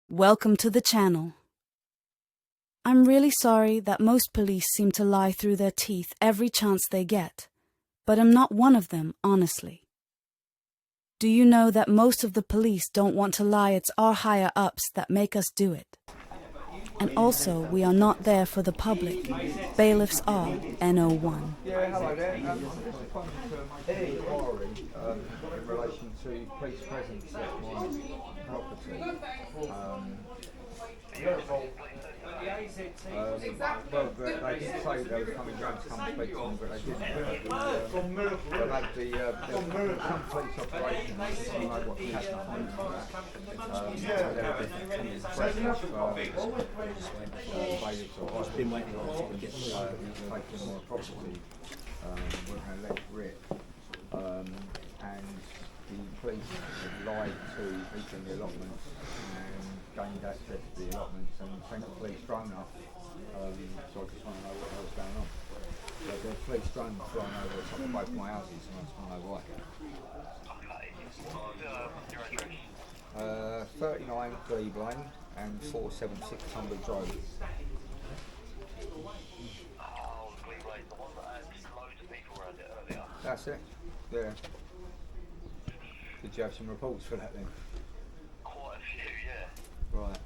Welcome to the channel. I'm really sorry that most police seem to lie through their teeth every chance they get, but I'm not one of them, honestly. Do you know that most of the police don't want to lie? It's our higher-ups that make us do it. And also, we are not there for the public. Bailiffs are NO4. Yeah, hello there. I'm just responding to my inquiry in relation to police presence at my property. Well, they did say they were coming down to come and speak to me, but they didn't. They've had some police operations, I don't know what happened on that. So they're coming to presence for bailiffs or taking my property. We're going to let it rip. And the police have lied to each of the allotments and gained access to the allotments and sent the police drone up. So I just want to know what the hell's going on. So the police drone flying over the top of both my houses and I just want to know why. Okay, 39 Glebe Lane and 476 Tunbridge Road. Oh, Glebe Lane, the one that had loads of people around it earlier. That's it, yeah. Did you have some reports for that then? Quite a few, yeah. Right.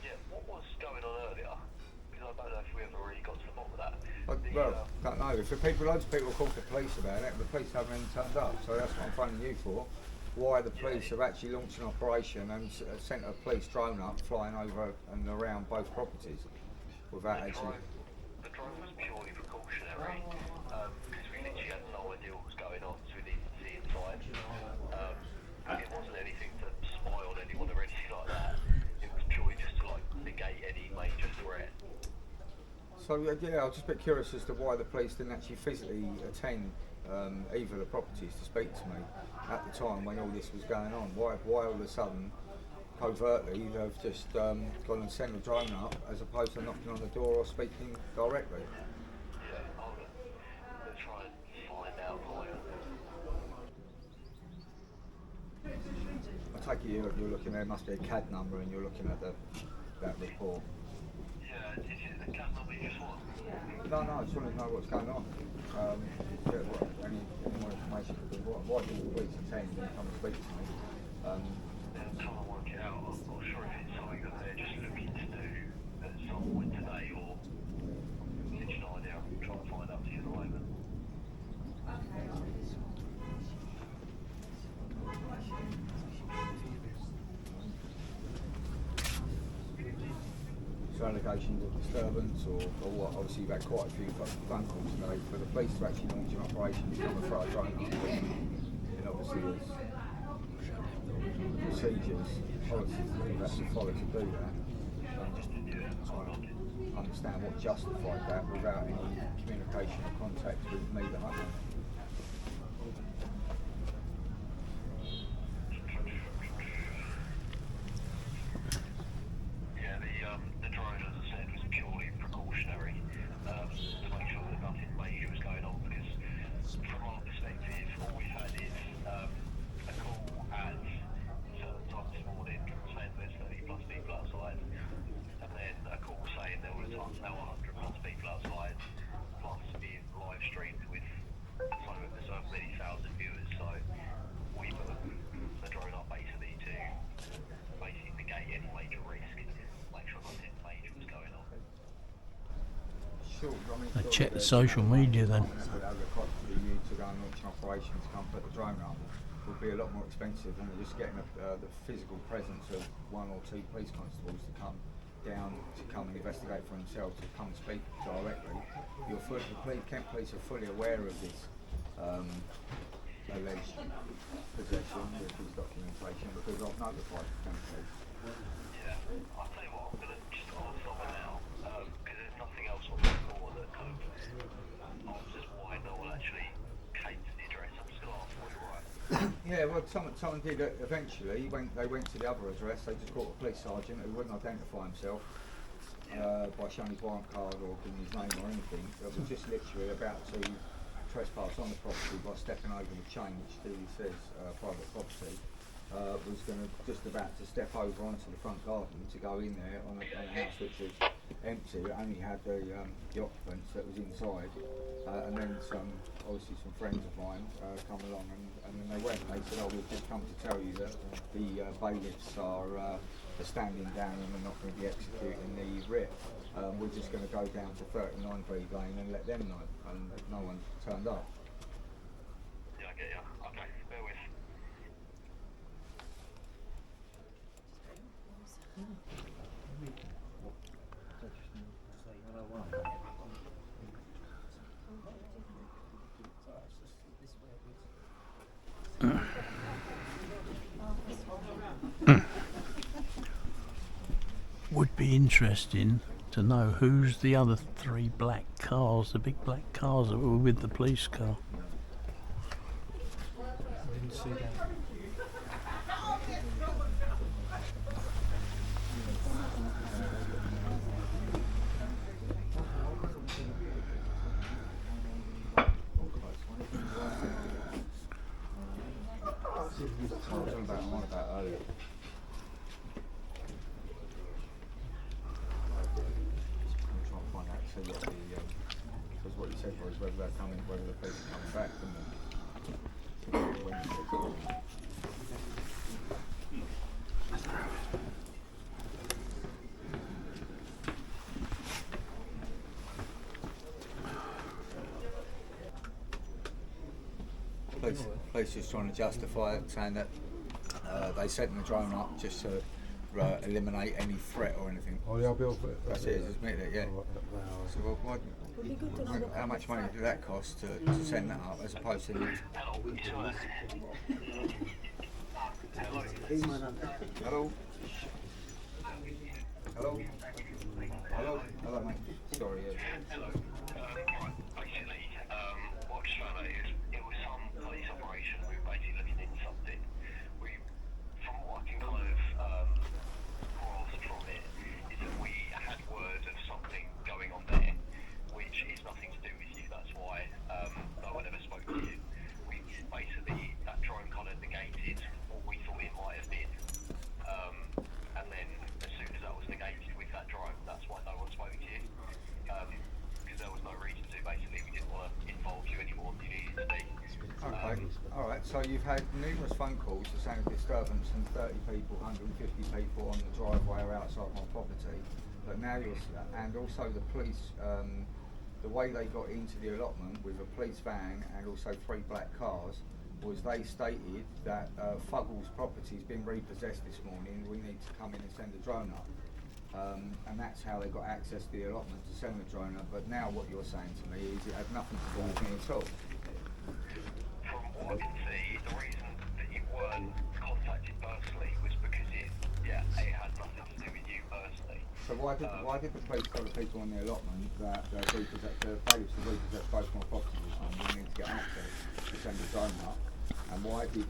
Yeah, what was going on earlier? Because I don't know if we ever really got to the bottom of that. Don't know. If loads of people called the police about it, the police haven't even turned up, so that's what I'm phoning you for. Why the police have actually launched an operation and sent a police drone up flying over and around both properties without actually... The drone was purely precautionary, because we literally had no idea what was going on, so we needed to see inside. It wasn't anything to spy on anyone or anything like that. It was purely just to negate any major threat. So yeah, I was just a bit curious as to why the police didn't actually physically attend either of the properties to speak to me at the time when all this was going on. Why all of a sudden, covertly, they've just gone and sent a drone up as opposed to knocking on the door or speaking directly? Yeah, I'm going to try and find out for you. I take it you're looking, there must be a CAD number and you're looking at that report. Yeah, is it the CAD number you just want? No, I just wanted to know what's going on. Any more information, because why did the police attend and come and speak to me? I'm trying to work it out. I'm not sure if it's something that they're just looking to do at some point today or literally no idea. I'm trying to find out for you at the moment. So allegations of disturbance or what? Obviously you've had quite a few phone calls today for the police to actually launch an operation to come and throw a drone up. And obviously there's procedures, policies that you have to follow to do that. So I'm just trying to understand what justified that without any communication or contact with me, the hunter. The drone, as I said, was purely precautionary to make sure that nothing major was going on, because from our perspective, all we've had is a call at certain time this morning saying there's 30 plus people outside, and then a call saying there was now 100 plus people outside, plus being live streamed with so many thousand viewers. So we put the drone up basically to negate any major risk. I check the social media then. To go and launch an operation to come put the drone up would be a lot more expensive than just getting the physical presence of one or two police constables to come down to come and investigate for themselves, to come and speak directly. The Kent police are fully aware of this alleged possession with this documentation because I've notified the Kent police. Yeah, I'll tell you what, I'm going to just answer it now, because there's nothing else on the floor that kind of answers why no one actually came to the address. I'm just going to ask what you're right. Yeah, well, someone did eventually. They went to the other address. They just caught a police sergeant who wouldn't identify himself by showing his warrant card or giving his name or anything. It was just literally about to trespass on the property by stepping over the chain, which clearly says private property. was just about to step over onto the front garden to go in there on a house which was empty. It only had the occupants that was inside, and then obviously some friends of mine come along and then they went. They said, "Oh, we've just come to tell you that the bailiffs are standing down and they're not going to be executing the writ. We're just going to go down to 39 Breed Lane and let them know." And no one turned up. Yeah, I get you. Okay, bear with. Would be interesting to know who's the other 3 black cars, the big black cars that were with the police car. I didn't see that. I was on about earlier. I'm trying to find out, see what because what you said was whether they're coming, whether the police are coming back, Police just trying to justify it, saying that they sent the drone up just to eliminate any threat or anything. Oh, yeah, I'll be off it. That's it, just admit it, yeah. So how much money did that cost to send that up as opposed to... Hello? Hello? Hello? Hello? Hello, mate. Sorry, yeah. Hello. Right, basically, what I just found out is it was some police operation. We were basically looking into something. From what I can kind of grasp from it, is that we had word of something going on there, which is nothing to do with you. That's why no one ever spoke to you. Basically, that drone kind of negated what we thought it might have been. And then as soon as that was negated with that drone, that's why no one spoke to you. Because there was no reason to. Basically, we didn't want to involve you anymore than you needed to be. Okay, alright, so you've had numerous phone calls to saying a disturbance from 30 people, 150 people on the driveway or outside my property, but now and also the police, the way they got into the allotment with a police van and also 3 black cars was they stated that Fuggles' property's been repossessed this morning, we need to come in and send a drone up. And that's how they got access to the allotment to send the drone up, but now what you're saying to me is it had nothing to do with me at all. From what I can see, the reason that you weren't contacted personally was because it had nothing to do with you personally. So why did the police tell the people on the allotment that the bailiffs have repossessed both my properties this morning, we need to get access to send the drone up? And why did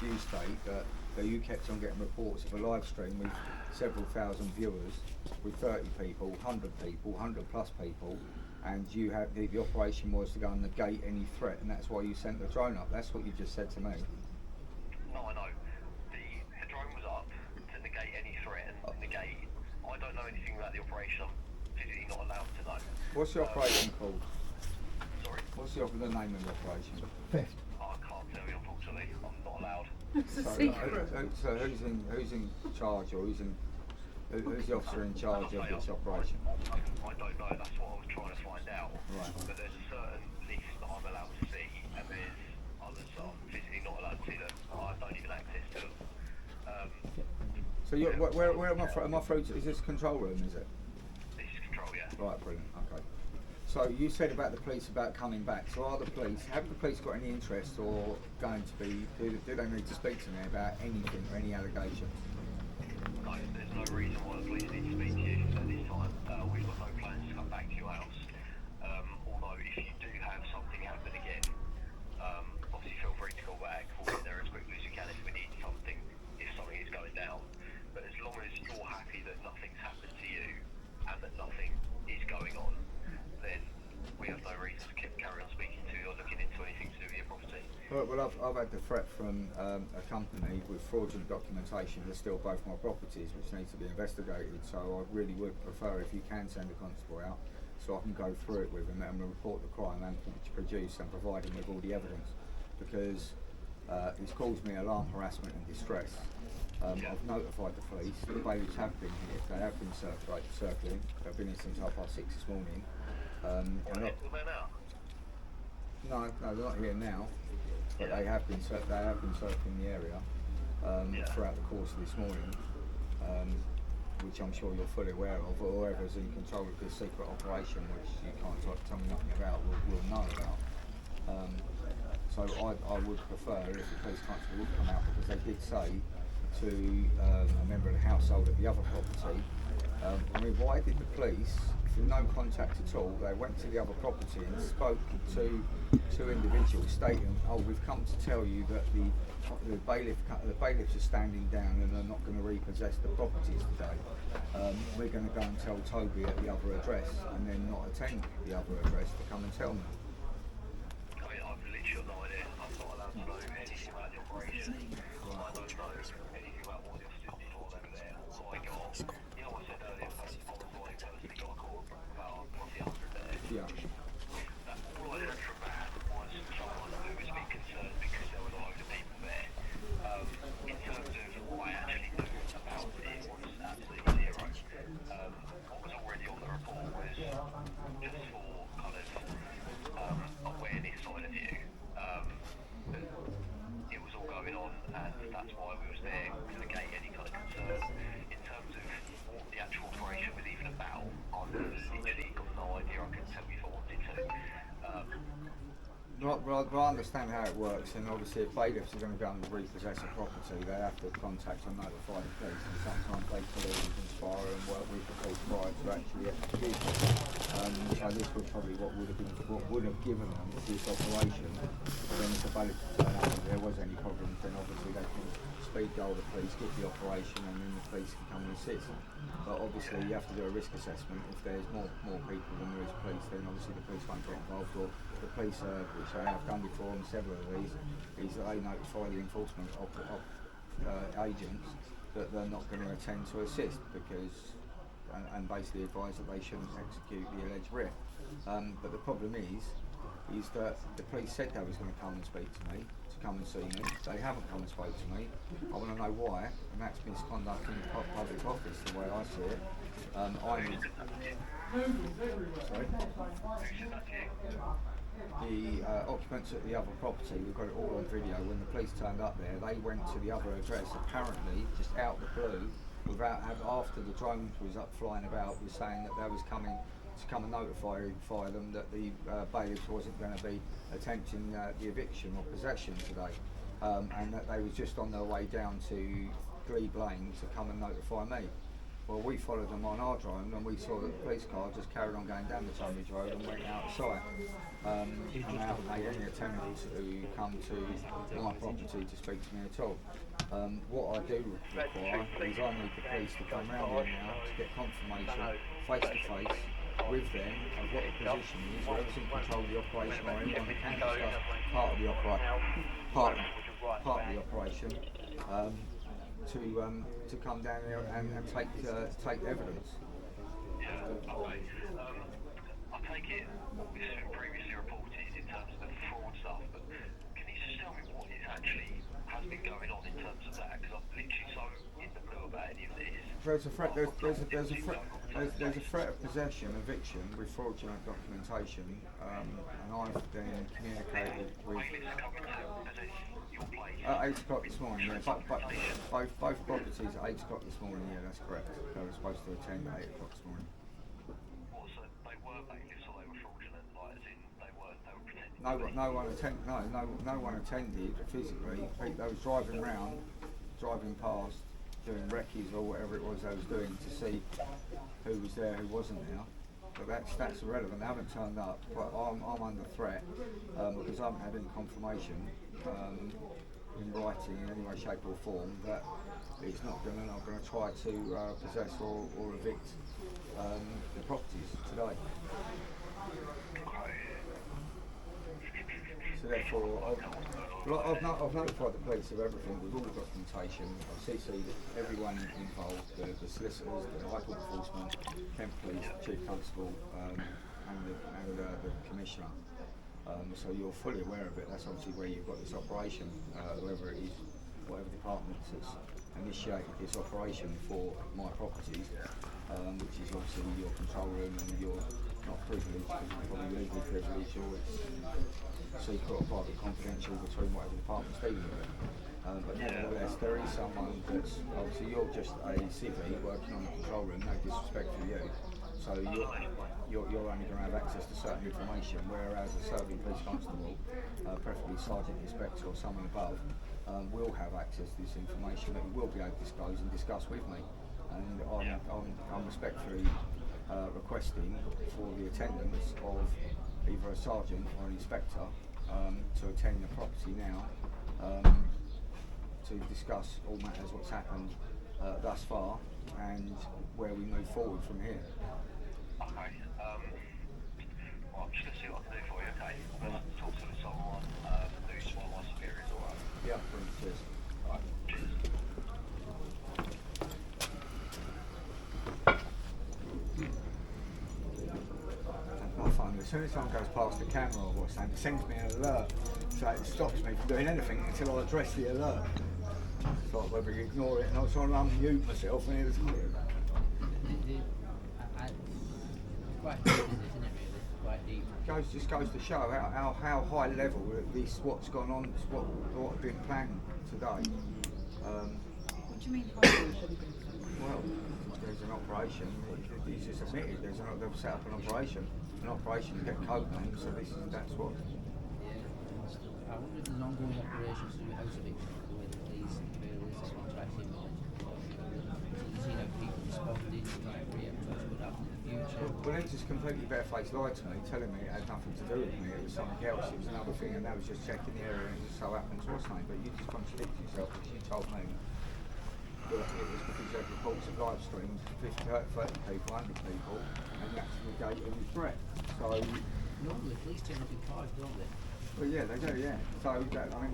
you state that you kept on getting reports of a live stream with several thousand viewers, with 30 people, 100 people, 100 plus people, and you had the operation was to go and negate any threat, and that's why you sent the drone up? That's what you just said to me. No, I know. The drone was up to negate any threat and negate. I don't know anything about the operation. I'm physically not allowed to know. What's the operation called? Sorry? What's the name of the operation? I can't tell you, unfortunately. I'm not allowed. So who's in charge, or who's the officer in charge of this operation? I don't know. That's what I was trying to find out. Right. But there's a certain list that I'm allowed to see, and there's others that I'm physically not allowed to see that I don't even access to. So where am I through to? Is this control room, is it? This is control, yeah. Right, brilliant, okay. So you said about the police about coming back. So have the police got any interest or going to be, do they need to speak to me about anything or any allegations? No, there's no reason why the police need to speak to you at this time. We've got no plans to come back to your house. Although if you do have something happen again, obviously feel free to call back. We'll get there as quickly as you can if we need something, if something is going down. But as long as you're happy that nothing's happened to you and that nothing is going on, then we have no reason to carry on speaking to you or looking into anything to do with your property. Well, I've had the threat from a company with fraudulent documentation to steal both my properties, which needs to be investigated. So I really would prefer if you can send a constable out, so I can go through it with him and report the crime and produce and provide him with all the evidence, because it's caused me alarm, harassment and distress. I've notified the police. The bailiffs have been here. They have been circling. They've been here since 6:30 this morning. No, they're not here now. But they have been circling the area throughout the course of this morning, which I'm sure you're fully aware of. Or whoever's in control of this secret operation, which you can't tell me nothing about, will know about. So I would prefer if the police constable would come out, because they did say to a member of the household at the other property, I mean, why did the police, through no contact at all, they went to the other property and spoke to two individuals stating, oh, we've come to tell you that the bailiffs are standing down and are not going to repossess the properties today. We're going to go and tell Toby at the other address, and then not attend the other address to come and tell me. I mean, I've literally no idea. I'm not allowed to know anything about the operation. I don't know anything about what the officers did while they were there. So I got, you know what I said earlier, I was like, personally got a call from about probably 100 there. Yeah. All I heard from that was someone who was a bit concerned because there were a load of people there. In terms of what I actually knew about it, was absolutely zero. What was already on the report was just for kind of awareness side of view. It was all going on, and that's why we was there, to negate any kind of concern. In terms of what the actual operation was even about, I've literally got no idea. I couldn't tell you if I wanted to. Well, I understand how it works, and obviously if bailiffs are going to go and repossess a property, they have to contact and notify the police, and sometimes they collude and conspire and work with the police prior to actually execution. So this was probably what would have given them this operation. But then if the bailiffs turn up and there was any problems, then obviously they can speed dial the police, get the operation, and then the police can come and assist. But obviously you have to do a risk assessment. If there's more people than there is police, then obviously the police won't get involved, or the police, which they have done before on several of these, is that they notify the enforcement agents that they're not going to attend to assist, because and basically advise that they shouldn't execute the alleged writ. But the problem is that the police said they was going to come and speak to me, to come and see me. They haven't come and spoke to me. I want to know why, and that's misconduct in the public office, the way I see it. The occupants at the other property, we've got it all on video. When the police turned up there, they went to the other address, apparently just out the blue, after the drones was up flying about, was saying that they was coming to come and notify them that the bailiffs wasn't going to be attempting the eviction or possession today, and that they was just on their way down to Glebe Lane to come and notify me. Well, we followed them on our drone, and we saw that the police car just carried on going down the Tunbridge Road and went outside. And they haven't made any attempt to come to my property to speak to me at all. What I do require is I need the police to come round here now to get confirmation, face to face, with them of what the position is, whoever's in control of the operation or anyone who can discuss part of the operation, to come down here and take evidence. Yeah, okay. I take it what was previously reported in terms of the fraud stuff, but can you just tell me what actually has been going on in terms of that? Because I'm literally so in the blue about any of this. There's a threat of possession, eviction with fraudulent documentation, and I've then communicated with. At 8 o'clock this morning, yeah. Both properties at 8 o'clock this morning, yeah, that's correct. They were supposed to attend at 8 o'clock this morning. What, so they were bailiffs or they were fraudulent, like as in they were pretending? No one attended physically. They was driving past, doing recce's or whatever it was they was doing to see who was there, who wasn't there. But that's irrelevant. They haven't turned up. But I'm under threat because I haven't had any confirmation in writing in any way, shape or form that it's not going to try to possess or evict the properties today. So therefore, I've notified the police of everything with all the documentation. I've CC'd everyone involved, the solicitors, the High Court enforcement, Kent Police, the Chief Constable, and the Commissioner. So you're fully aware of it. That's obviously where you've got this operation, whoever it is, whatever department has initiated this operation for my properties, which is obviously your control room and your not privileged, because it's probably legally privileged, or it's secret or private confidential between whatever department's dealing with it. But nevertheless, there is someone that's, obviously you're just a civvy working on the control room, no disrespect to you, so you're only going to have access to certain information, whereas a serving police constable, preferably sergeant, inspector or someone above, will have access to this information that he will be able to disclose and discuss with me. And I'm respectfully requesting for the attendance of either a sergeant or an inspector to attend the property now to discuss all matters, what's happened thus far and where we move forward from here. Okay. Well, I'm just going to see what I can do for you, okay? I'm going to talk to someone who's one of my superiors, alright? Yeah, cheers. Alright, cheers. My phone, as soon as someone goes past the camera or what's it sends me an alert, so it stops me from doing anything until I address the alert. It's like whether you ignore it, and I was trying to unmute myself and it was quite deep, isn't it really? Quite deep. just goes to show how high level this what's gone on, what had been planned today. What do you mean high level? Well, there's an operation. He's just admitted they've set up an operation to get code names. So that's what. I wonder if there's ongoing operations to do with house eviction, the way the police and the bailies are contracting knowledge. You see how people responding, trying to preempt what's going to happen in the future. Well, they just completely barefaced lied to me, telling me it had nothing to do with me. It was something else. It was another thing, and they was just checking the area, and it just so happened to what's name. But you just contradicted yourself because you told me that it was because you had reports of live streams, 50, 30 people, 100 people, and you actually gave them a threat. So. Normally, police turn up in cars, don't they? Well, yeah, they do, yeah. So, we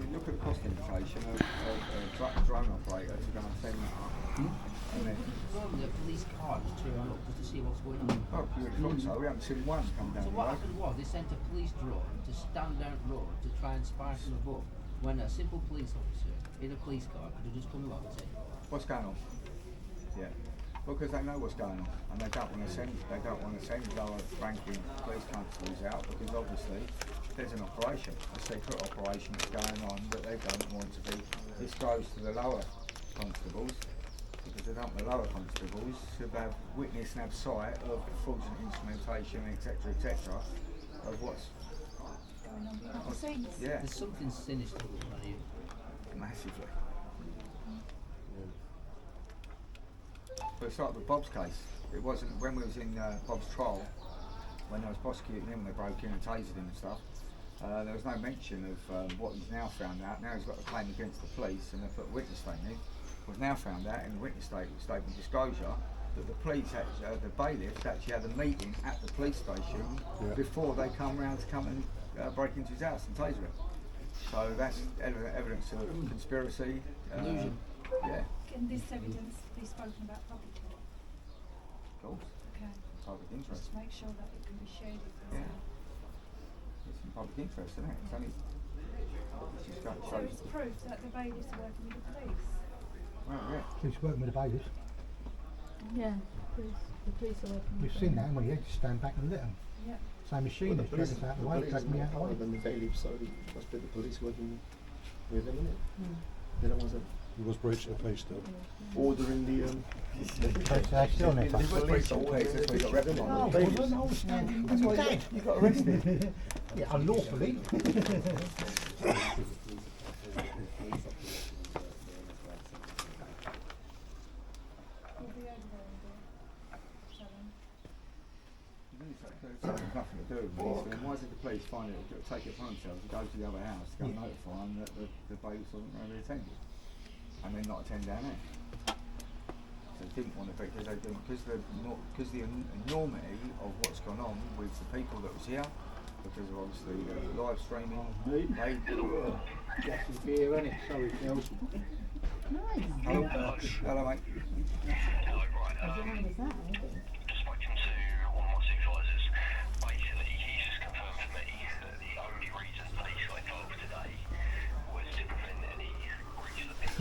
look at the cost indication of a drone operator to go and send that up. And then, Normally, a police car just turn up just to see what's going on. oh, you would have thought so. We haven't seen one come down So the what road. happened was they sent a police drone to stand down the road to try and spy from above, when a simple police officer in a police car could have just come along and said, What's going on? Yeah. Because they know what's going on, and they don't want to send lower ranking police constables out because obviously there's an operation, a secret operation that's going on that they don't want to be disclosed to the lower constables because they don't want the lower constables to have witness and have sight of fraudulent instrumentation, etc., of what's Going on behind the scenes? yeah, there's something sinister going on here. massively. But it started with Bob's case. It wasn't when we was in Bob's trial, when they was prosecuting him, they broke in and tasered him and stuff. There was no mention of what he's now found out. Now he's got a claim against the police and they put a witness statement in. We've now found out in the witness statement disclosure that the police, the bailiffs actually had a meeting at the police station before they come round to come and break into his house and taser him. So that's evidence of conspiracy. Collusion. Yeah, Can this evidence be spoken about publicly? of course. Okay. Public Just interest. to make sure that it can be shared with us. Yeah. It's in public interest, isn't it? It's only. It's just got So it's proof that the bailiffs are working with the police? well, yeah. Police working with the bailiffs. Yeah, the police are working We've seen that, haven't we? Just stand back and let them. Yeah. Same machine, they drag us out of the way, drag me out of the way. Than the bailiffs, so it must be the police working with them, innit? They're the ones that He was breaching the peace still. ordering the They're still on their He face. was breaching the peace, that's why he got No, reprimanded. I wasn't. I was standing with my dad. You got arrested. Yeah, unlawfully. We'll be over there in a bit. Shannon. So it's nothing to do with me. So then why did the police find it, take it upon themselves to go to the other house to go and notify them that the bailiffs wasn't going to be attended? And then not attend down there? So they didn't want to because the enormity of what's gone on with the people that was here, because of obviously the live streaming. Just beer, innit? Sorry, Phil. Hello, hello, mate. Hello, right. Just spoken to one of my supervisors. Basically, he's just confirmed for me that the only reason police got involved today was to prevent any breach of the peace,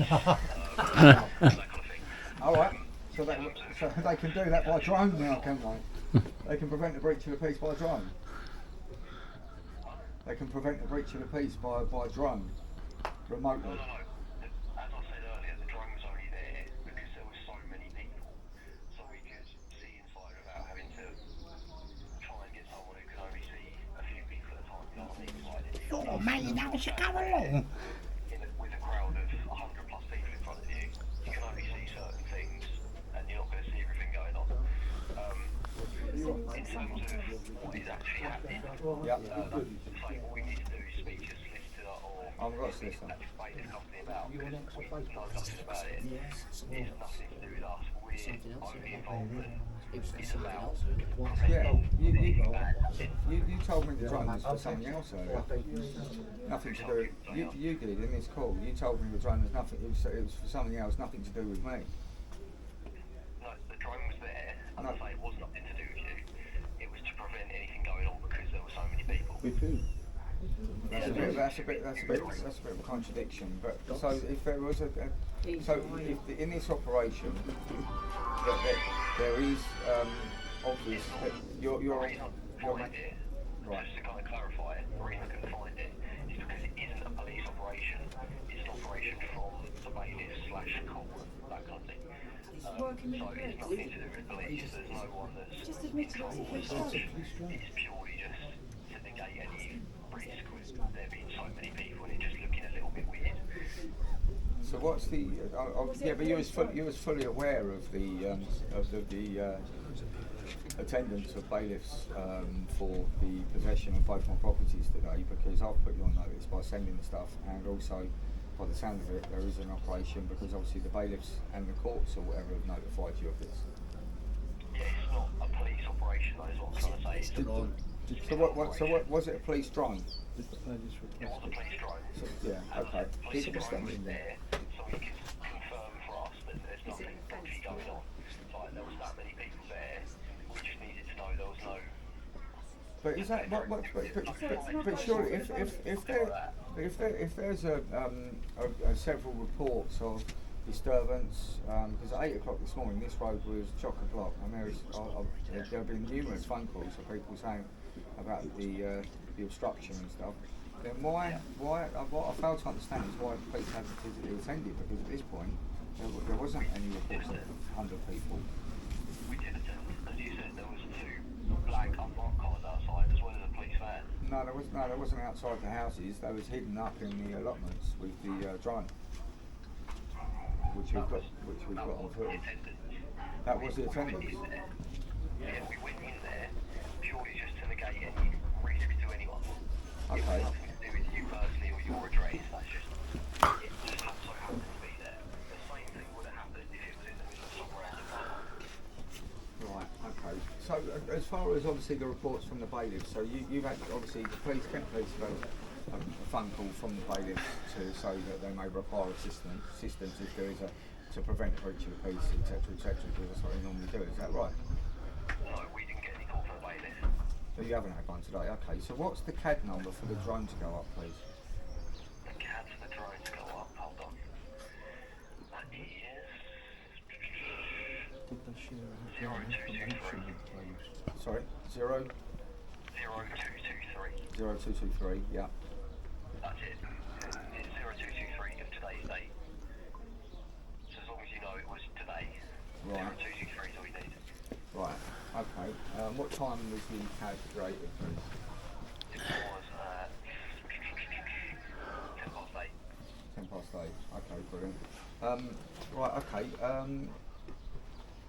that kind of thing. All right. So they can do that by drone now, can't they? They can prevent the breach of the peace by drone. They can prevent the breach of the peace by drone, remotely. No. As I said earlier, the drone was only there because there were so many people, so we could see inside without having to try and get someone who can only see a few people at a time. You know what I mean? Like, Oh, mate, now we should go along. with a crowd of 100 plus people in front of you, you can only see certain things, and you're not going to see everything going on. In terms of what is actually happening, Yep. so what we need to do is speak to a solicitor or I've got a solicitor. bailiff company about, because we know nothing about it. It's nothing to do with us. We're only involved in it's about Yeah, you told me the drone was for something else earlier. Nothing to do. You did in this call. You told me the drone was nothing. It was for something else. Nothing to do with me. No, the drone was there, and No. I say it was nothing to do with you. It was to prevent anything going on because there were so many people. With who? That's a bit of a contradiction. But so if there was if in this operation there is obvious that you're The reason I couldn't find ma- it, right. just to kind of clarify it, the reason I couldn't find it is because it isn't a police operation. It's an operation from the bailiff / court, that kind of thing. So it's nothing to do with police. There's no one that's Just admitted it was a police involved. drone. It's purely just to negate any risk with there being so many people and it just looking a little bit weird. So what's the? Yeah, but you was fully aware of the attendance of bailiffs for the possession of both my properties today, because I've put you on notice by sending the stuff, and also by the sound of it, there is an operation because obviously the bailiffs and the courts or whatever have notified you of this. Yeah, it's not a police operation, that is what I'm trying to say. So what was it? A police drone? It was a police drone. So, yeah. Okay. Police drone was there, so we could confirm for us that there's nothing dodgy going on. Like, there was that many people there, we just needed to know there was no... But is that what? But surely, if there's several reports of disturbance, because at 8 o'clock this morning this road was chock-a-block, and there have been numerous phone calls of people saying about the obstruction and stuff. Then why? What I fail to understand is why the police haven't physically attended, because at this point there wasn't any reports of 100 people. We did attend, as you said, there was 2 black unmarked cars outside as well as a police van. No, there wasn't outside the houses. They was hidden up in the allotments with the drone, which we've got on footage. That was the attendance. Yeah, we went in there purely just to negate any risk to anyone. It Okay. was nothing to do with you personally or your address. That's just it just so happened to be there. The same thing would have happened if it was in the middle of some random park. Right. Okay. So as far as obviously the reports from the bailiffs, so you've had obviously the Kent Police have had a phone call from the bailiffs to say that they may require assistance if there is to prevent the breach of the peace, etc., because that's what they normally do. Is that right? No, we didn't get any call from the bailiff. So you haven't had one today. Okay. So what's the CAD number for the drone to go up, please? The CAD for the drone to go up. Hold on. That is 0223. Sorry. 0 0223. 0223. Yeah. That's it. It's 0223 of today's date. So as long as you know it was today, Right. 0223 is all you need. Right. Okay. What time was the CAD created, please? It was 10 past 8. 10 past 8. Okay, brilliant. Right, okay.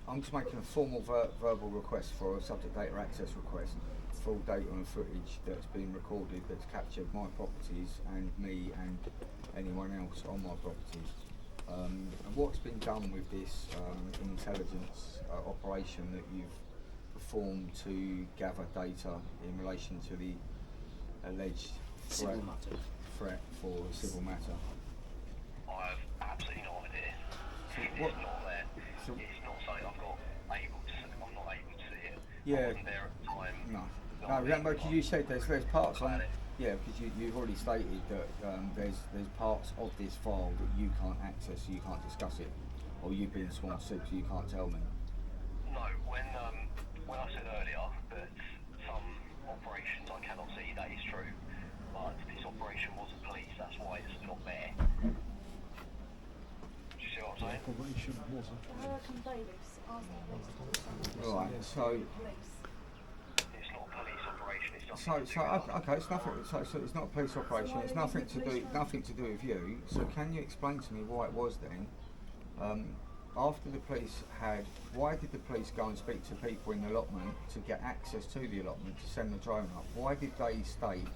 I'm just making a formal verbal request for a subject data access request. Full data and footage that's been recorded that's captured my properties and me and anyone else on my properties. And what's been done with this intelligence operation that you've performed to gather data in relation to the alleged Civil matter. threat for a civil matter? I have absolutely no idea. So It's what- not there. so- It's not something I'm not able to see it. Yeah. I wasn't there at the time. No. that No, I remember, was- because you said there's parts on About it. it. Yeah, because you've already stated that there's parts of this file that you can't access, so you can't discuss it, or you've been sworn to, so you can't tell me. No, when I said earlier that some operations I cannot see, that is true. But this operation wasn't police, that's why it's not there. Do you see what I'm saying? Operation wasn't. American bailiffs asked the police to do something. Right. So. It's not a police operation. It's So, nothing to do with us. okay, it's nothing. So it's not a police operation. It's nothing to do with you. So can you explain to me why it was then? After the police why did the police go and speak to people in the allotment to get access to the allotment to send the drone up? Why did they state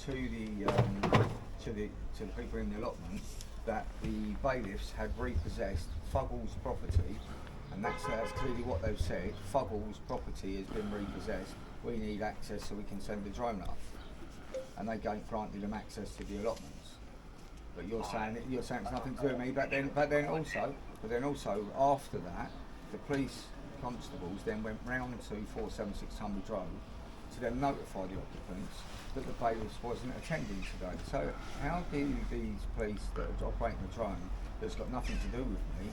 to the people in the allotment that the bailiffs had repossessed Fuggles' property? And that's clearly what they've said. Fuggles' property has been repossessed. We need access so we can send the drone up. And they granted them access to the allotments. But you're saying it's nothing to do with me. But then also after that, the police constables then went round to 476 Tunbridge Road to then notify the occupants that the bailiffs wasn't attending today. So how do these police that are operating the drone, that's got nothing to do with me,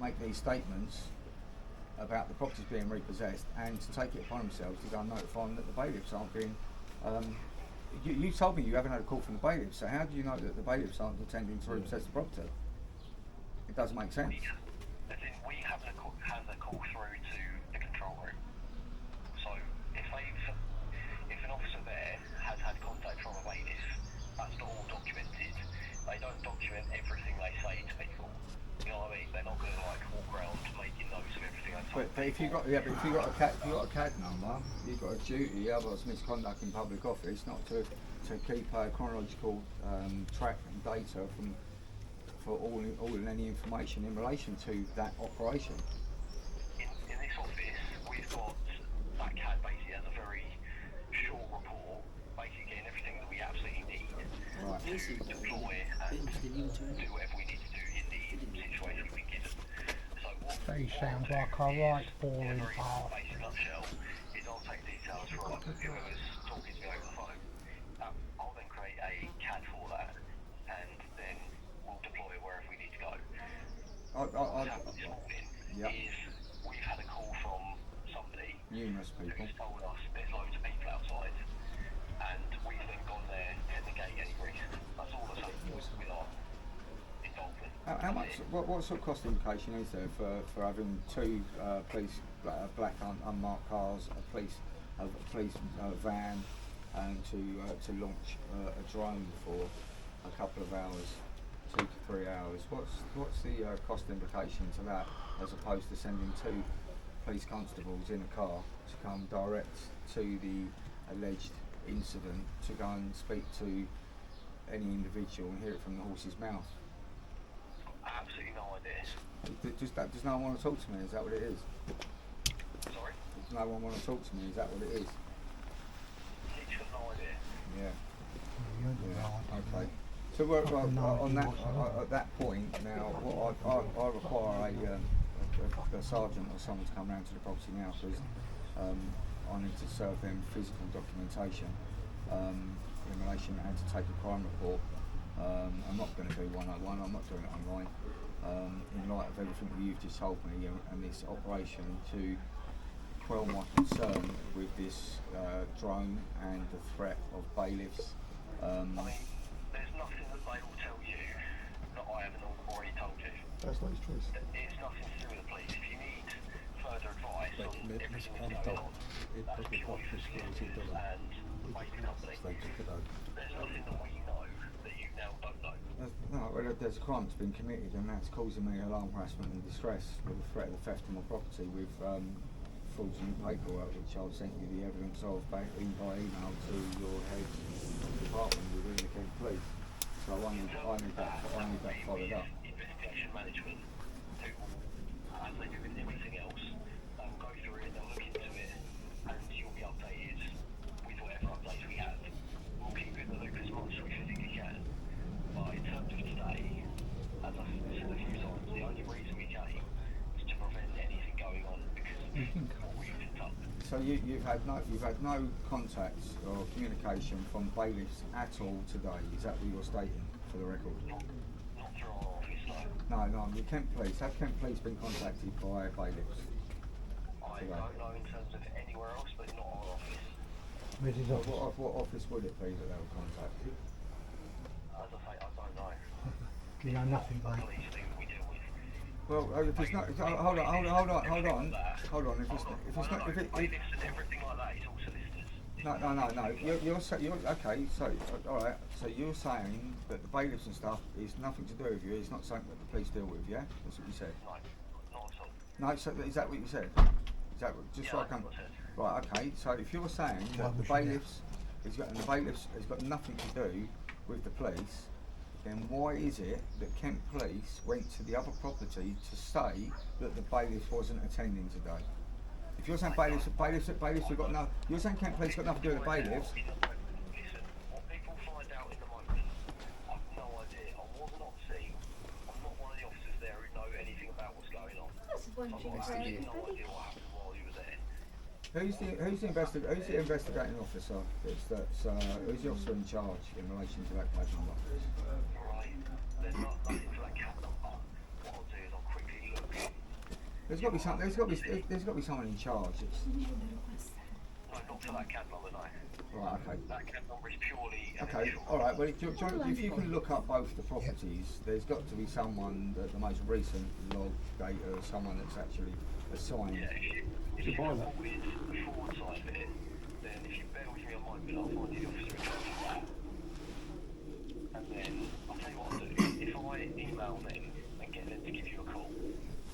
make these statements about the properties being repossessed and to take it upon themselves to go and notify them that the bailiffs aren't being... you told me you haven't had a call from the bailiffs, so how do you know that the bailiffs aren't attending to repossess the property? It doesn't make sense. As in, we haven't had a call through to the control room. So if an officer there has had contact from a bailiff, that's not all documented. They don't document everything they say to people. You know what I mean? They're not going to like walk around making notes of everything they say. But if you got a CAD number, you've got a duty, otherwise misconduct in public office, not to keep a chronological track and data for all and any information in relation to that operation. In this office, we've got that CAD basically has a very short report, basically getting everything that we absolutely need Right. to deploy and do whatever we need to do in the situation we've been given. So They what sound I'll like do a right is, boring in a very heart. basic nutshell, is I'll take details from whoever's talking to me over the phone. I'll then create a CAD for that, and then we'll deploy wherever we need to go. What's happened this morning is we've had a call from somebody Numerous people. who's told us there's loads of people outside, and we've then gone there to negate any risk. That's all that's happened with our involvement. How much? What sort of cost implication is there for having two police black unmarked cars, a police van, and to launch a drone for a couple of hours, 2 to 3 hours? What's the cost implication to that, as opposed to sending two police constables in a car to come direct to the alleged incident to go and speak to any individual and hear it from the horse's mouth? Absolutely no idea. Does no one want to talk to me? Is that what it is? Sorry? Does no one want to talk to me? Is that what it is? Literally no idea. Yeah. Okay. So at that point now, I require a sergeant or someone to come round to the property now, because I need to serve them physical documentation in relation to how to take a crime report. I'm not going to do 101. I'm not doing it online. In light of everything that you've just told me and this operation, to quell my concern with this drone and the threat of bailiffs. I mean, there's nothing that they will tell you that I haven't already told you. That's not his choice. It's nothing to do with the police. If you need further advice on everything that's going on, that's purely for solicitors and maybe company. There's nothing that we know that you now don't know. There's a crime that's been committed, and that's causing me alarm, harassment and distress with the threat of the theft of my property with fraudulent paperwork, which I'll send you the evidence of by email to your head department within the Kent Police. So I need that followed up. Investigation management, who will, as they do with everything else, they'll go through it, they'll look into it, and you'll be updated with So you've had no contact or communication from bailiffs at all today. Is that what you're stating for the record? Not through our office, no. No, the Kent Police. Have Kent Police been contacted by bailiffs? I Today? don't know in terms of anywhere else, but not our office. Where's his Well, office? what office would it be that they were contacted? As I say, I don't know. You know nothing, mate. Police thing we deal with. Well, if it's not, hold on. If it's not, if it, Bailiffs and everything like that is all solicitors. no. You're okay. So, all right. So you're saying that the bailiffs and stuff is nothing to do with you. It's not something that the police deal with. Yeah, that's what you said. No, not at all. No. So is that what you said? Is that what, just Yeah, so I that's can? what I said. Right. Okay. So if you're saying Why that the was she there? bailiffs has got nothing to do with the police, then why is it that Kent Police went to the other property to say that the bailiff wasn't attending today? If you're saying bailiffs have got no, you're saying Kent Police got nothing to do with the bailiffs. Listen, what people find out in the moment, I've no idea. I wasn't on scene. I'm not one of the officers there who know anything about what's going on. That's one I've thing, got Craig. absolutely no idea what happened while you were there. Who's the investigating officer? Who's the officer in charge in relation to that case number? Right? There's nothing for that cat number. What I'll do is I'll quickly look. There's got to be someone in charge. No, not for that cat number, no. Right. Okay. That cat number is purely an Okay, initial. all right. Well, if you can look up both the properties, there's got to be someone that the most recent log data, someone that's actually assigned. Yeah, if you can avoid the forward side of it, then if you bear with me on my bit, I'll find you the officer in charge of that. And then I'll tell you what I'll do. If I email them and get them to give you a call,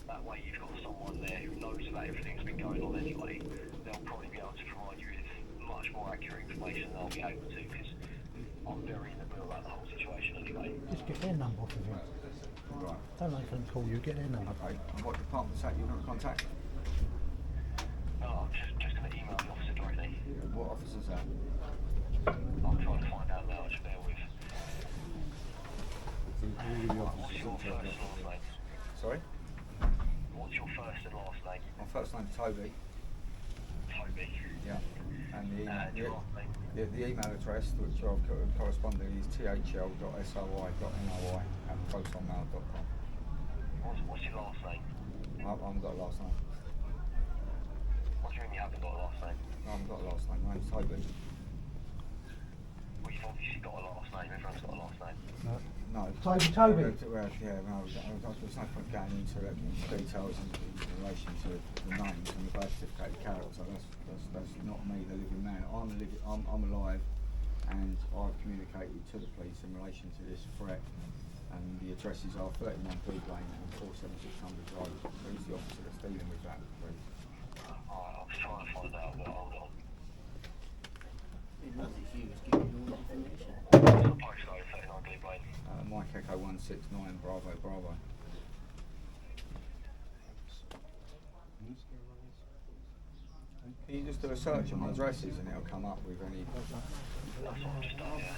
that way you've got someone there who knows about everything that's been going on anyway. They'll probably be able to provide you with much more accurate information than I'll be able to, because I'm very in the middle about the whole situation anyway. Just get their number off of him. Right. Don't let them call you, get their number. Okay. And what department's that you're going to contact? No, I'm just going to email the officer directly. What officer's that? I'm trying to find out now, just bear with. What's your first and last name? Sorry. What's your first and last name? My first name's Toby. Toby. Yeah. And Your last name? the email address which I've corresponded is thl.soi.noi@protonmail.com. What's your last name? I haven't got a last name. What do you mean you haven't got a last name? I haven't got a last name. My name's Toby. Well, you've obviously got a last name. Everyone's got a last name. No. Toby. Well, yeah, no, there's no point going into details in relation to the names and the birth certificate character. That's not me, the living man. I'm alive, and I've communicated to the police in relation to this threat. And the addresses are 31 Blue Lane and 47600 Drive. Who's the officer that's dealing with that, please? Alright, I was trying to find out, but hold on. It wasn't you, it's giving you all the information. What's the postcode 39 Blue Lane? Mike Echo 169 Bravo. Can you just do a search on my addresses and it'll come up with any... That's what I've just done, yeah.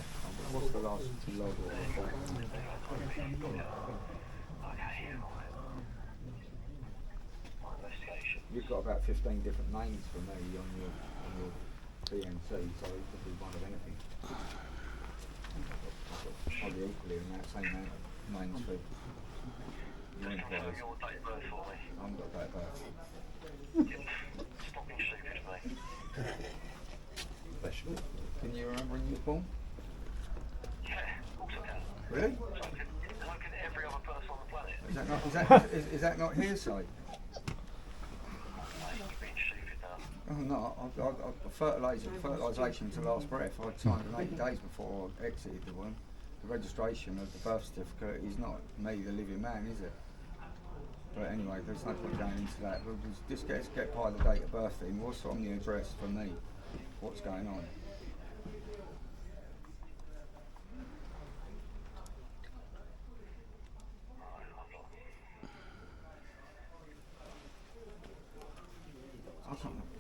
What's the last log or Okay, alright. My investigation. You've got about 15 different names for me on your BNC, so it could be one of anything. Probably equally in that same amount of names for Just confirm your date of birth for me. I haven't got that back. Stop being stupid, mate. Can you remember when you were born? Yeah, of course I can. Really? So can every other person on the planet. Is that not hearsay? Mate, you're being stupid now. I'm not. Fertilisation to last breath. I had 280 days before I exited the womb. The registration of the birth certificate is not me, the living man, is it? But anyway, there's no point going into that. We'll just get by the date of birth thing. What's on the address for me? What's going on?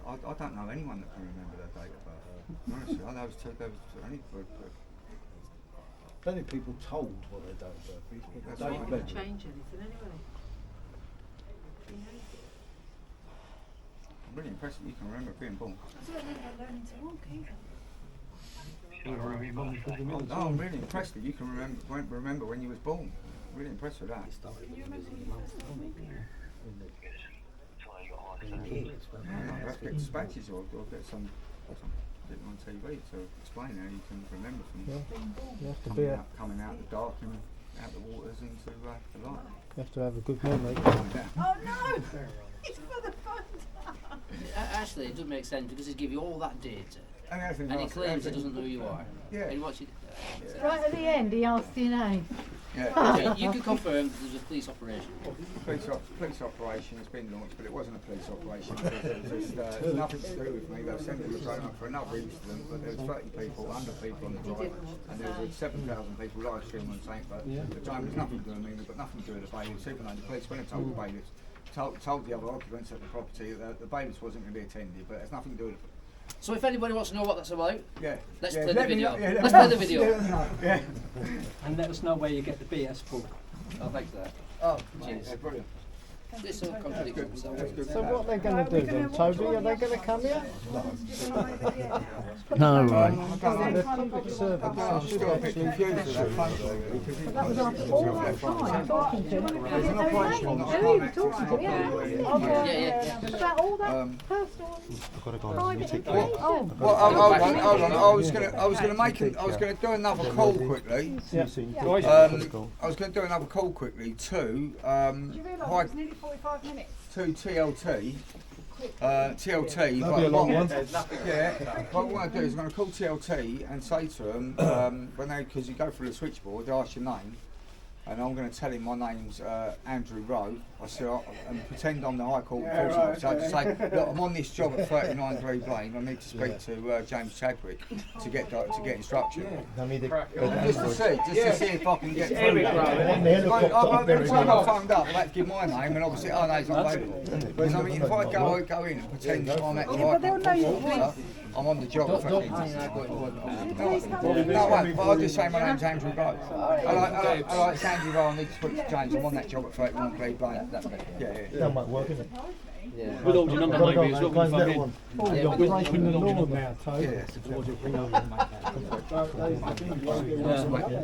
I don't know anyone that can remember their date of birth. Honestly, I know there was only Plenty of people told what their date of birth is, but That's they don't right. remember. Change anything anyway. really impressive. You can remember being born. I don't remember learning to walk either. Oh, I'm really impressed that you can remember when you was born. Really impressed with that. Can you remember when you first told me? I'll have to get dispatches or get some bit on TV to explain how you can remember things. You have to be Coming out the dark and out the waters into the light. you have to have a good memory. Oh no! It's for the fun. Actually, it doesn't make sense because he's give you all that data and he claims he doesn't know who you are. Yeah. And what's it? Right at the end, he asked your name. Yeah. You can confirm there's a police operation. Police operation has been launched, but it wasn't a police operation because it was just it's nothing to do with me. They were sending the drone up for another incident, but there was 30 people, 100 people on the drive, and there was 7,000 people live streaming on saying, but the drone was nothing to do with me. They've got nothing to do with the bailiffs. Even though the police went and told the bailiffs, told the other occupants at the property that the bailiffs wasn't going to be attended, but it's nothing to do with it. So if anybody wants to know what that's about, let's play the let me video. know, Let's play the video. Yeah. And let us know where you get the BS book. Oh, thanks for that. Oh, Cheers. yeah, brilliant. This will contradict himself. That's good. So what they're going to do then, Toby? Are they going to come here? No, right. They're public servants. I'm They should still a bit actually confused with that phone call because it That was after all that time talking to him. there's an operation not Who are you talking to? Yeah. About all that personal, private information. Well, hold on. I was gonna do another call quickly. I was gonna do another call quickly to Do you realise it's nearly 45 minutes? to TLT. TLT. That'll be a long one. Yeah. What I want to do is I'm going to call TLT and say to them because you go through the switchboard, they ask your name. And I'm going to tell him my name's Andrew Rowe. I said, and pretend I'm the High Court enforcement officer. I just say, look, I'm on this job at 39 Green Lane. I need to speak to James Chadwick to get instruction. Just to see if I can get through. Every time I phoned up, I had to give my name, and obviously, no, he's not available. Because I mean, if I go in and pretend I'm at the High Court enforcement officer, I'm on the job at 39. No, I won't, but I'll just say my name's Andrew Rowe. It's Andrew Rowe, I need to speak to James. I'm on that job at 39 Green Lane. That might work, isn't it? Yeah. With all your number, maybe it's not going to come in. Oh, Yeah, you're with- breaking the law now, Toby.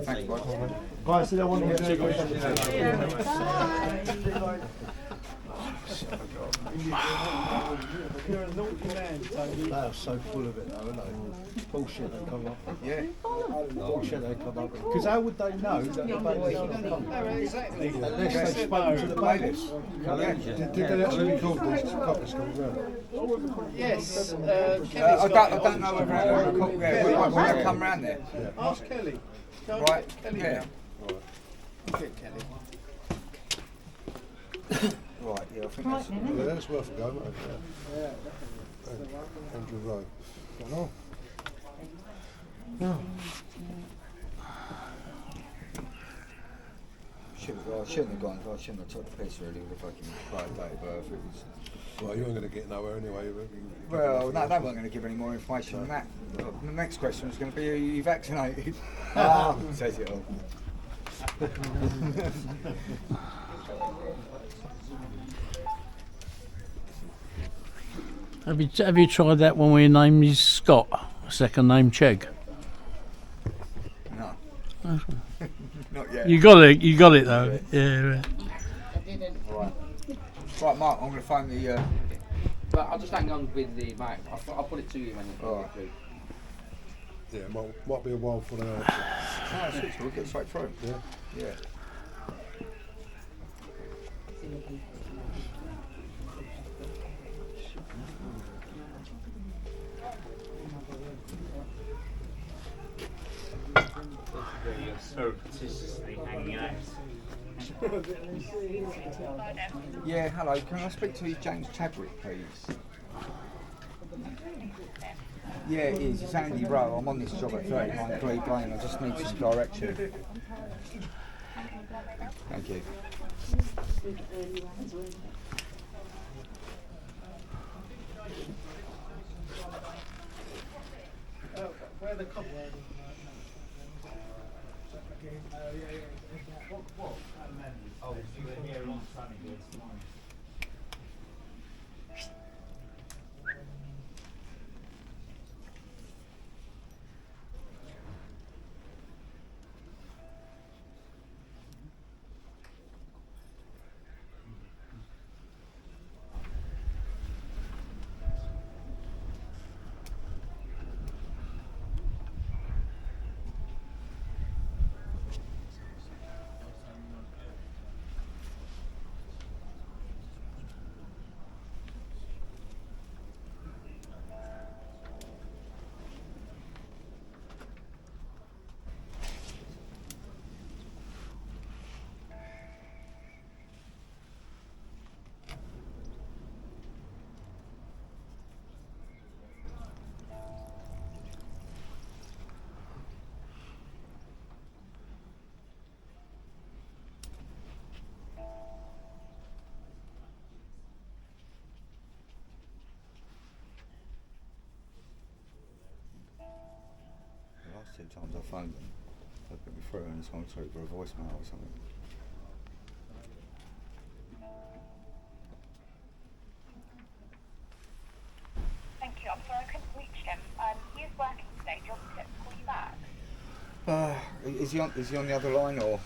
Thanks, bud. Right, so they want to do You're a naughty man, Toby. They are so full of it though, aren't they? Bullshit they come up with. Yeah. Bullshit they come up with. Because how would they know that the bailiffs are coming? Exactly. Unless they spoke to the bailiffs. Did they actually record these copies coming round? Yes. I don't know whether they're going to call there. Will they come round there? Ask Kelly. Right. Yeah. Get Kelly. Right. Yeah. I think that's. Yeah, that's worth a go, mate. Yeah. Andrew Rowe. Oh. I shouldn't have gone. I shouldn't have took the piss really with the fucking private date of birth. It was, Well, you ain't going to get nowhere anyway. well, no, they weren't going to give any more information than that. The next question was going to be, are you vaccinated? Ah, says it all. Have you tried that one where your name is Scott, second name Chegg? No. Not yet. You got it though. Yeah. Right. Right, Mark, I'm going to phone the. But I'll just hang on with the mic. I'll put it to you when you Alright. through. Yeah, might be a while for the answer. No, it's good, we'll get straight through. Yeah. Yeah. Surreptitiously hanging out. Yeah, hello, can I speak to James Chadwick, please? Yeah, it is. It's Andy Rowe. I'm on this job at 39 Green Lane. I just need some direction. Thank you. Where the cop? 2 times I phoned them. They put me through and it's gone through for a voicemail or something. Thank you. I'm sorry I couldn't reach him. He is working today. Do you want me to get him to call you back? Is he on the other line or?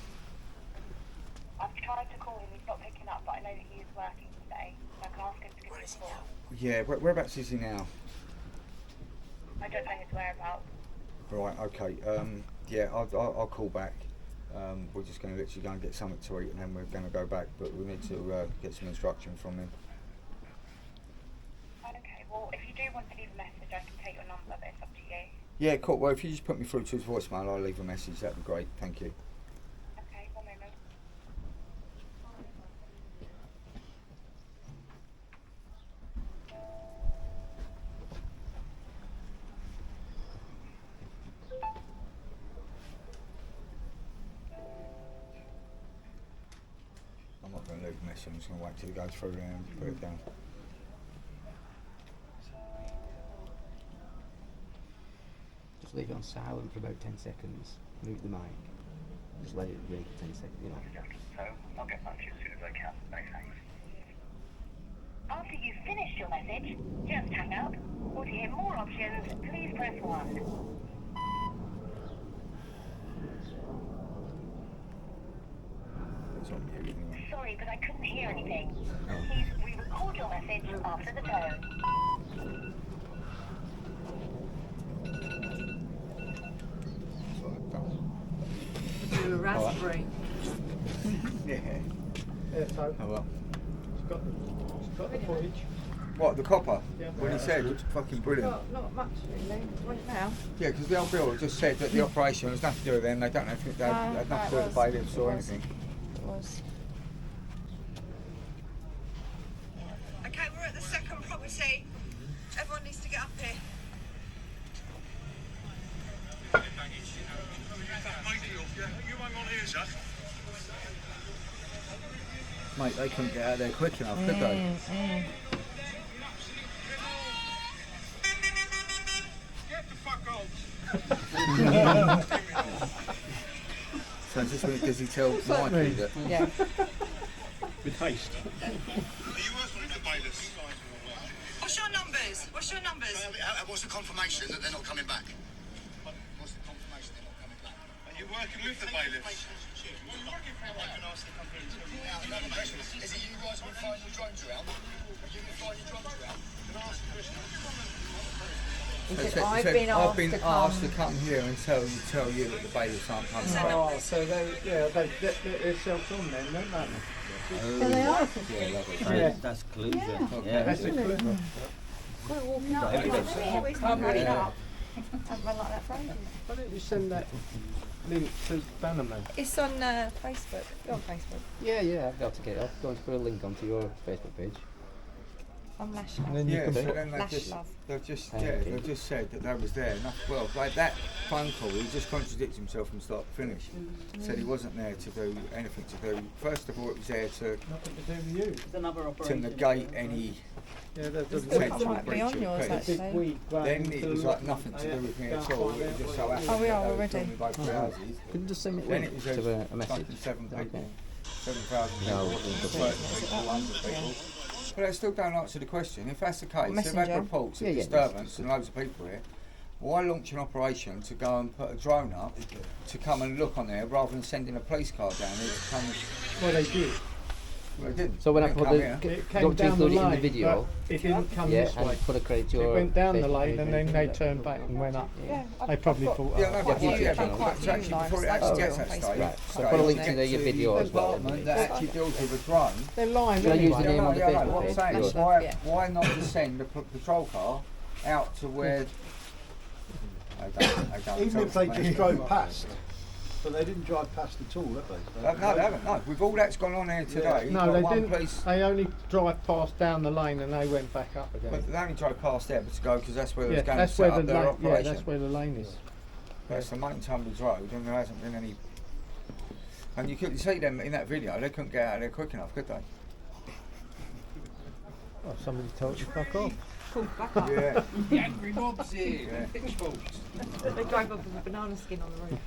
I've tried to call him. He's not picking up, but I know that he is working today. So I can ask him to give you a call. Yeah, whereabouts is he now? I don't know his whereabouts. Right, okay. Yeah, I'll call back. We're just going to literally go and get something to eat and then we're going to go back, but we need to get some instruction from him. Okay, well, if you do want to leave a message, I can take your number, but it's up to you. Yeah, cool. Well, if you just put me through to his voicemail, I'll leave a message. That'd be great. Thank you. Okay, 1 moment. I'm not going to leave a message. I'm just going to wait till he goes through there and put it down. Just leave it on silent for about 10 seconds. Mute the mic. Just let it ring for 10 seconds, you know. So, I'll get back to you as soon as I can. Many thanks. After you've finished your message, just hang up. Or to hear more options, please press 1. It's on mute anyway. Sorry, but I couldn't hear anything. Please re-record your message after the tone. That's what I've done. Do a raspberry. Yeah. Yeah, so Oh well. it's got the footage. What, the copper? Yeah. What he said was fucking brilliant. Not much really, right now. Yeah, because the old bill just said that the operation was nothing to do with them. They don't know if they had nothing to do with the bailiffs or anything. It was. Okay, we're at the second property. Everyone needs to get up here. Mate, they couldn't get out there quick enough, could they? So just when does he tell Mikey that? Yeah. With haste. What's your numbers? What's your numbers? What's the confirmation that they're not coming back? What's the confirmation they're not coming back? Are you working with the bailiffs? Another question. Is it you guys who are flying your drones around? Are you flying your drones around? Can I ask a question? I've been asked to come here and tell you that the bailiffs aren't coming back. Oh, so they self-on then, don't they? There they are. Yeah, lovely. Yeah. That's collusion. Yeah. Yeah. That's a clue. We're walking up. We're coming up. I've run like that for ages. Why don't you send that link to Bannerman? It's on Facebook. You're on Facebook. Yeah, I'll be able to get it. I'll go and put a link onto your Facebook page. I'm Lash Love. And then you Yeah, can so put then Lash they've Love. just said that they was there. Well, like that phone call, he just contradicts himself from start to finish. Said he wasn't there to do anything to do. First of all, it was there to nothing to do with you. It's another to operation. negate any Yeah, that doesn't potential might be breach on of yours, peace. actually. big weed Then growing it was to like the- nothing to do with me Go at and all. find It out just what so it happened is. Oh, we that are they were already. filming both houses. Could you just send me a Then link it was to a message? fucking 7 people, 7,000 No, people, 30 people, 100 people. But they still don't answer the question. If that's the case, they've had Messenger. reports of Yeah, disturbance and loads of people here. Why launch an operation to go and put a drone up to come and look on there rather than sending a police car down there to come and... Well, they did. Well, they didn't. So when I They put didn't the, come here. It do came you want to down the include it in the lane, video? but it didn't come Yeah, this way. and put a credit to It your went down the Facebook lane page and then they turned back and went up. Yeah, They probably thought, Yeah, oh, no, Yeah, but, YouTube yeah, channel. but to actually, before it actually gets that stage, Right, so okay, put a link get to your the video as well. department that actually deals with a drone. they're lying Should I use anyway. the name on the Yeah, no, Facebook what I'm page? saying is Yours. Yeah. why not just send a patrol car out to where... I don't Even if they tell just me. drove past. But they didn't drive past at all, have they? No, they haven't, no. With all that's gone on here today, you've No, got they one didn't. police... They only drive past down the lane and they went back up again. But they only drove past there but to go because that's where they Yeah, was going to that's set where up the their lane. operation. Yeah, that's where the lane is. That's the Main Tumbles Road, and there hasn't been any. And you couldn't see them in that video. They couldn't get out of there quick enough, could they? Oh, somebody told you fuck off. pulled back up. Yeah. The angry mob's here. Yeah. Pitchforks. They drove up with a banana skin on the roof.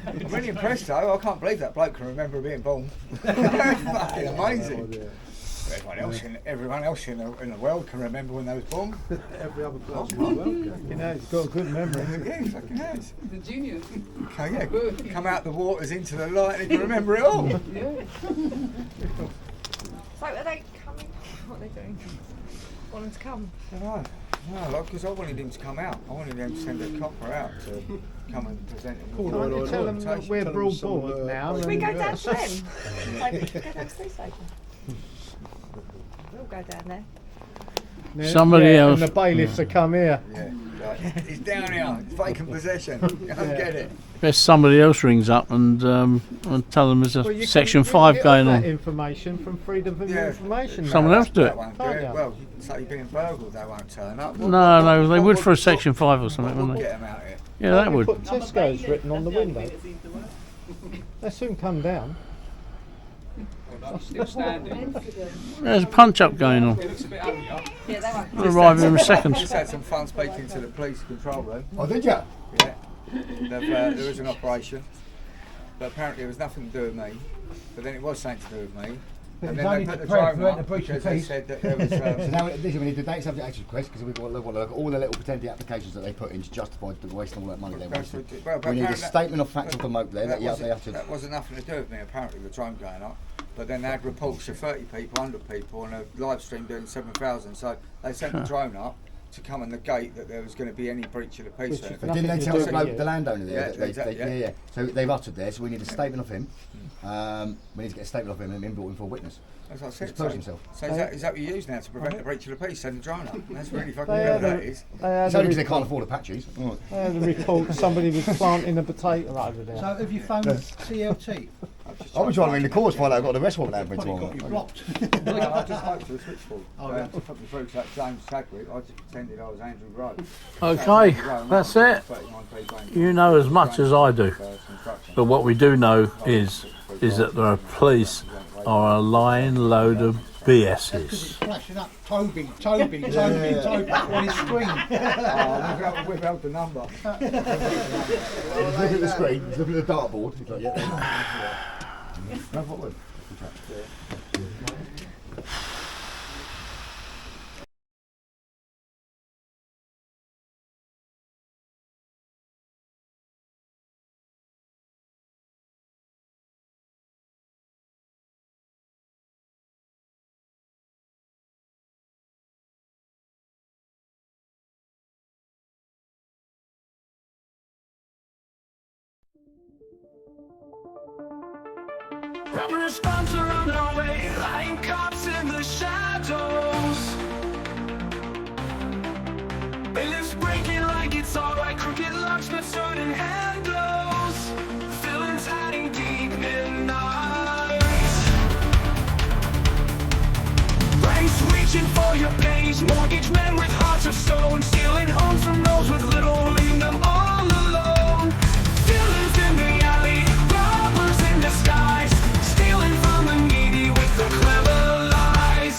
I'm really impressed though. I can't believe that bloke can remember being born. It's fucking amazing. Everyone else in the world can remember when they was born. Every other person in the world can. You know, he's got a good memory. Yeah, he fucking has. The junior. Come out the waters into the light and he can remember it all. Yeah. So are they coming? What are they doing? Want them to come? No, because I wanted him to come out. I wanted them to send a copper out to come and present him. Cool, can't you tell them that we're broadboard now? Should we go down to them? Like, go down to the police station. We'll go down there. Somebody else. And the bailiffs have come here. Yeah, right. He's down here. It's vacant possession. I don't get it. Best somebody else rings up and tell them there's a Section 5 going on. Information from Freedom of Information. Someone else do it. Won't do it. Well, say you're being burgled, they won't turn up. No, they would for a Section 5 or something, wouldn't they? Get them out here. Yeah, that would. Put Tesco's written on the window. They soon come down. Still standing. There's a punch-up going on. It looks a bit uglier. Yeah, they won't. We'll arrive in a second. Just had some fun speaking to the police control room. Oh, did you? Yeah. There was an operation, but apparently it was nothing to do with me. But then it was something to do with me. And then they put the drone up because they said that there was... So now this is when you do date subject action request, because we've got to look at all the little pretended applications that they put in to justify the wasting all that money they wasted. We need a statement of fact of the moat there. That wasn't nothing to do with me, apparently, the drone going up. But then they had reports of 30 people, 100 people, and a live stream doing 7,000. So they sent the drone up to come and negate that there was going to be any breach of the peace. But didn't they tell the landowner there? Yeah, So they've uttered there, so we need a statement of him. We need to get a statement of him and then brought him for a witness. As I said, expose himself. So is that what you use now to prevent the breach of the peace? Send the drone up. That's really fucking good, that is. It's only because they can't afford Apaches. They had a report somebody was planting a potato over there. So have you phoned CLT? I'll be trying to ring the cause, find out I've got the rest warrant out for tomorrow. Got you blocked. I just spoke to the switchboard. To put me through to that James Chadwick, I just pretended I was Andrew Rowe. Okay, that's it. You know as much as I do. But what we do know is that the police are a lying load of BS's. Flashing up Toby on his screen. We've held the number. He's looking at the screen, he's looking at the dartboard. He's like, yeah. No problem. Rubber stomps are on their way, lying cops in the shadows. Bailiffs breaking like it's alright, crooked locks but certain handles. Villains hiding deep in nights. Banks reaching for your pays, mortgage men with hearts of stone, stealing homes from those with little, leaving them all alone. Villains in the alley, robbers in disguise, stealing from the needy with the clever lies.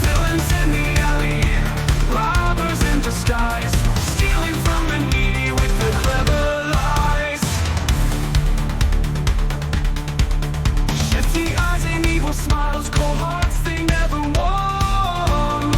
Villains in the alley, robbers in disguise, stealing from the needy with the clever lies. Shifty eyes and evil smiles, cold hearts they never won.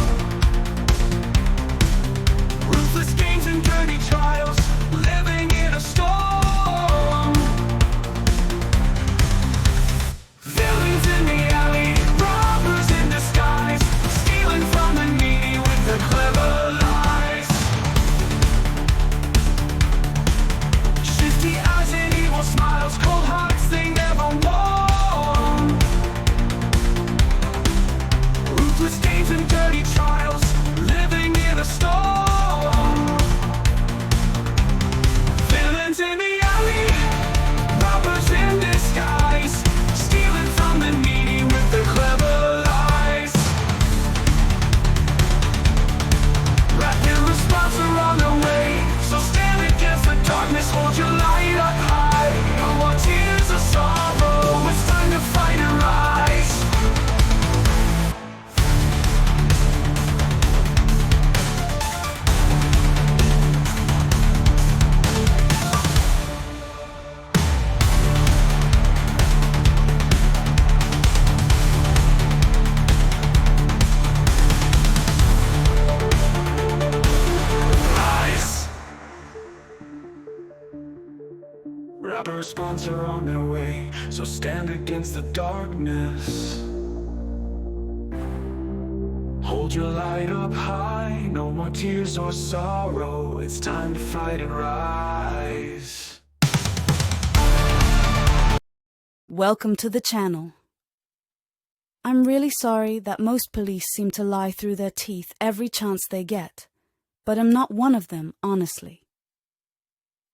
response are on their way. So stand against the darkness. Hold your light up high, no more tears or sorrow. It's time to fight and rise. Welcome to the channel. I'm really sorry that most police seem to lie through their teeth every chance they get, but I'm not one of them, honestly.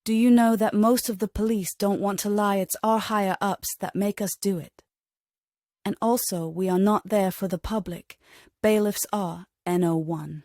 Do you know that most of the police don't want to lie? It's our higher-ups that make us do it. And also, we are not there for the public. Bailiffs are NO4.